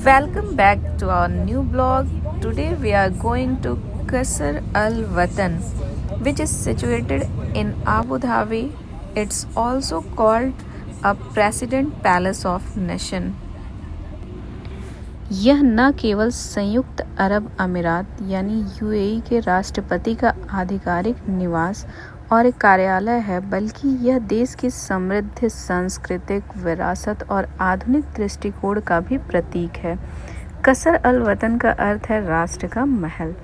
Welcome back to our new blog. Today we are going to Qasr Al Watan, which is situated in Abu Dhabi. It's also called a President Palace of Nation. यह न केवल संयुक्त अरब अमीरात यानी UAE के राष्ट्रपति का आधिकारिक निवास और एक कार्यालय है, बल्कि यह देश की समृद्ध सांस्कृतिक विरासत और आधुनिक दृष्टिकोण का भी प्रतीक है। कसर अल वतन का अर्थ है राष्ट्र का महल।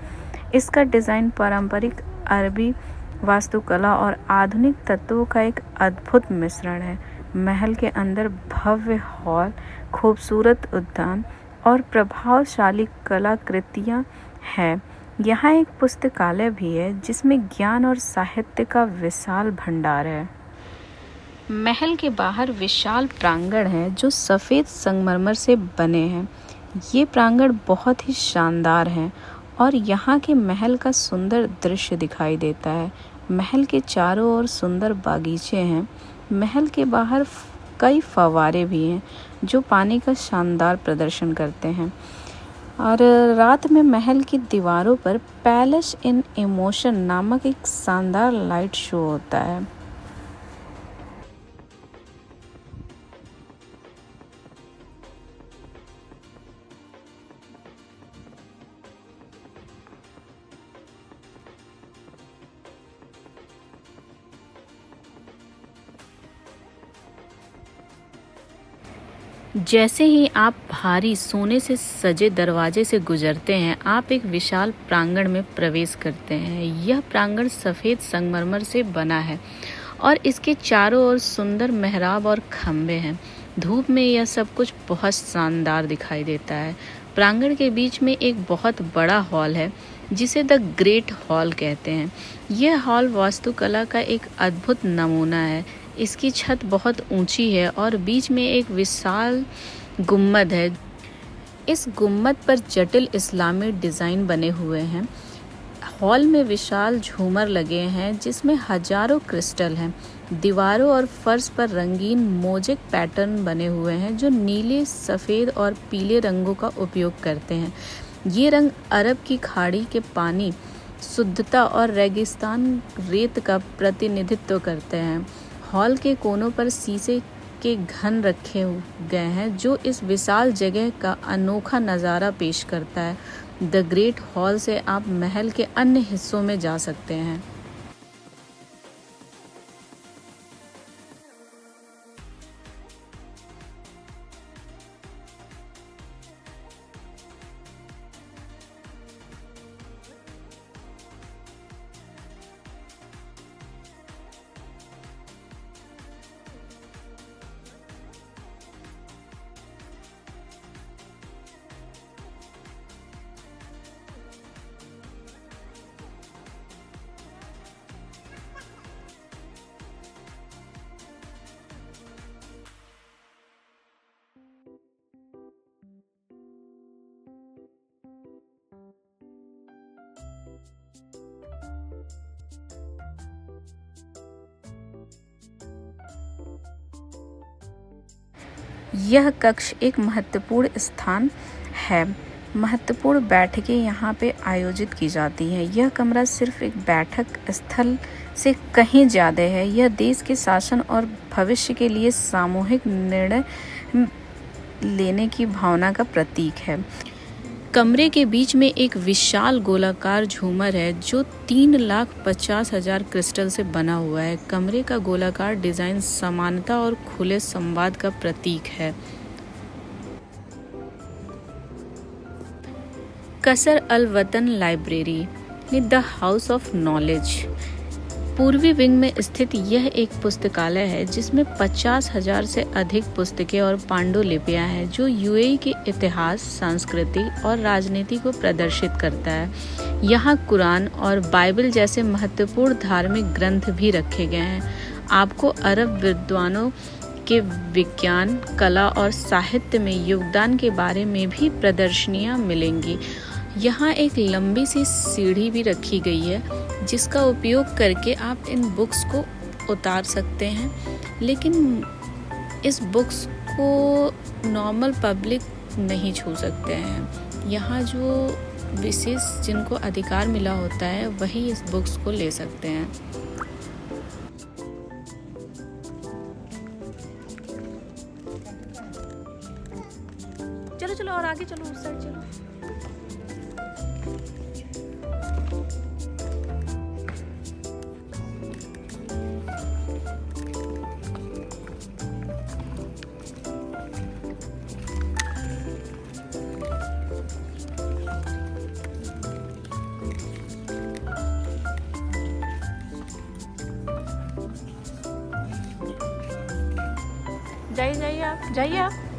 इसका डिज़ाइन पारंपरिक अरबी वास्तुकला और आधुनिक तत्वों का एक अद्भुत मिश्रण है। महल के अंदर भव्य हॉल, खूबसूरत उद्यान और प्रभावशाली कलाकृतियाँ हैं। यहाँ एक पुस्तकालय भी है जिसमें ज्ञान और साहित्य का विशाल भंडार है। महल के बाहर विशाल प्रांगण है जो सफ़ेद संगमरमर से बने हैं। ये प्रांगण बहुत ही शानदार हैं और यहाँ के महल का सुंदर दृश्य दिखाई देता है। महल के चारों ओर सुंदर बागीचे हैं। महल के बाहर कई फव्वारे भी हैं जो पानी का शानदार प्रदर्शन करते हैं और रात में महल की दीवारों पर पैलेस इन इमोशन नामक एक शानदार लाइट शो होता है। जैसे ही आप भारी सोने से सजे दरवाजे से गुजरते हैं, आप एक विशाल प्रांगण में प्रवेश करते हैं। यह प्रांगण सफ़ेद संगमरमर से बना है और इसके चारों ओर सुंदर मेहराब और खंभे हैं। धूप में यह सब कुछ बहुत शानदार दिखाई देता है। प्रांगण के बीच में एक बहुत बड़ा हॉल है जिसे द ग्रेट हॉल कहते हैं। यह हॉल वास्तुकला का एक अद्भुत नमूना है। इसकी छत बहुत ऊंची है और बीच में एक विशाल गुम्बद है। इस गुम्बद पर जटिल इस्लामी डिज़ाइन बने हुए हैं। हॉल में विशाल झूमर लगे हैं जिसमें हजारों क्रिस्टल हैं। दीवारों और फर्श पर रंगीन मोज़ेक पैटर्न बने हुए हैं जो नीले, सफ़ेद और पीले रंगों का उपयोग करते हैं। ये रंग अरब की खाड़ी के पानी, शुद्धता और रेगिस्तान रेत का प्रतिनिधित्व करते हैं। हॉल के कोनों पर शीशे के घन रखे गए हैं जो इस विशाल जगह का अनोखा नज़ारा पेश करता है। द ग्रेट हॉल से आप महल के अन्य हिस्सों में जा सकते हैं। यह कक्ष एक महत्वपूर्ण स्थान है। महत्वपूर्ण बैठकें यहाँ पे आयोजित की जाती हैं। यह कमरा सिर्फ एक बैठक स्थल से कहीं ज़्यादा है। यह देश के शासन और भविष्य के लिए सामूहिक निर्णय लेने की भावना का प्रतीक है। कमरे के बीच में एक विशाल गोलाकार झूमर है जो 3,50,000 क्रिस्टल से बना हुआ है। कमरे का गोलाकार डिज़ाइन समानता और खुले संवाद का प्रतीक है। कसर अल वतन library, the house of knowledge. पूर्वी विंग में स्थित यह एक पुस्तकालय है जिसमें 50,000 से अधिक पुस्तकें और पांडुलिपियां हैं जो यूएई के इतिहास, संस्कृति और राजनीति को प्रदर्शित करता है। यहाँ कुरान और बाइबल जैसे महत्वपूर्ण धार्मिक ग्रंथ भी रखे गए हैं। आपको अरब विद्वानों के विज्ञान, कला और साहित्य में योगदान के बारे में भी प्रदर्शनियाँ मिलेंगी। यहाँ एक लंबी सी सीढ़ी भी रखी गई है जिसका उपयोग करके आप इन बुक्स को उतार सकते हैं, लेकिन इस बुक्स को नॉर्मल पब्लिक नहीं छू सकते हैं। यहाँ जो विशेष जिनको अधिकार मिला होता है वही इस बुक्स को ले सकते हैं। चलो चलो और आगे चलो, उस साइड चलो। जाइए जाइए आप, जाइए आप।